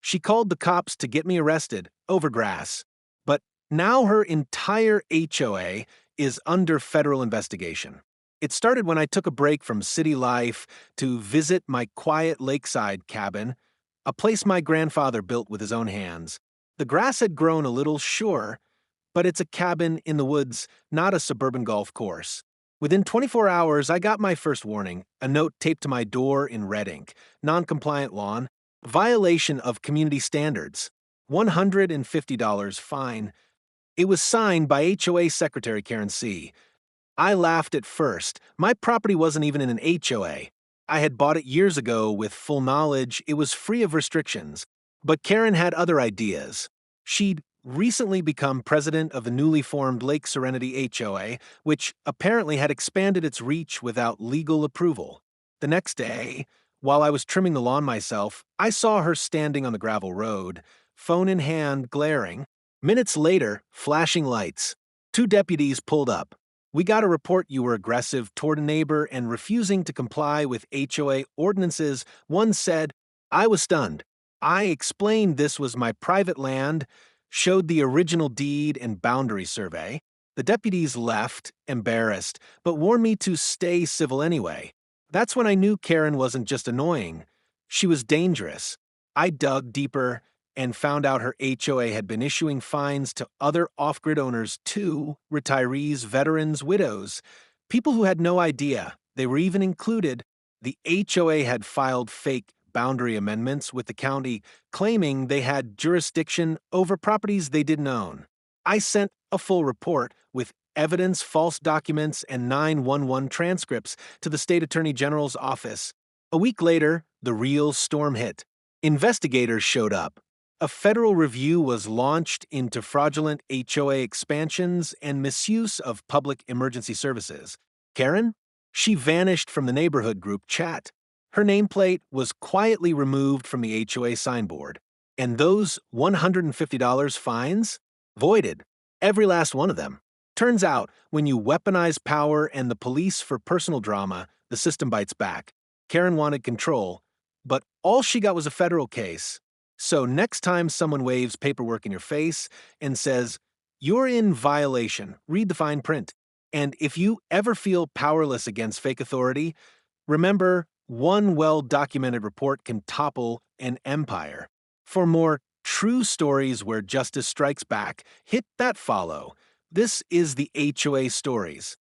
She called the cops to get me arrested over grass. But now her entire HOA is under federal investigation. It started when I took a break from city life to visit my quiet lakeside cabin, a place my grandfather built with his own hands. The grass had grown a little, sure, but it's a cabin in the woods, not a suburban golf course. Within 24 hours, I got my first warning, a note taped to my door in red ink: non-compliant lawn, violation of community standards, $150 fine. It was signed by HOA Secretary Karen C. I laughed at first. My property wasn't even in an HOA. I had bought it years ago with full knowledge it was free of restrictions. But Karen had other ideas. She'd recently become president of the newly formed Lake Serenity HOA, which apparently had expanded its reach without legal approval. The next day, while I was trimming the lawn myself, I saw her standing on the gravel road, phone in hand, glaring. Minutes later, flashing lights. 2 deputies pulled up. "We got a report you were aggressive toward a neighbor and refusing to comply with HOA ordinances," one said. I was stunned. I explained this was my private land, showed the original deed and boundary survey. The deputies left, embarrassed, but warned me to stay civil anyway. That's when I knew Karen wasn't just annoying. She was dangerous. I dug deeper and found out her HOA had been issuing fines to other off-grid owners too: retirees, veterans, widows, people who had no idea they were even included. The HOA had filed fake boundary amendments with the county, claiming they had jurisdiction over properties they didn't own. I sent a full report with evidence, false documents, and 911 transcripts to the state attorney general's office. A week later, the real storm hit. Investigators showed up. A federal review was launched into fraudulent HOA expansions and misuse of public emergency services. Karen? She vanished from the neighborhood group chat. Her nameplate was quietly removed from the HOA signboard. And those $150 fines? Voided. Every last one of them. Turns out, when you weaponize power and the police for personal drama, the system bites back. Karen wanted control, but all she got was a federal case. So next time someone waves paperwork in your face and says, "You're in violation," read the fine print. And if you ever feel powerless against fake authority, remember, one well-documented report can topple an empire. For more true stories where justice strikes back, hit that follow. This is the HOA Stories.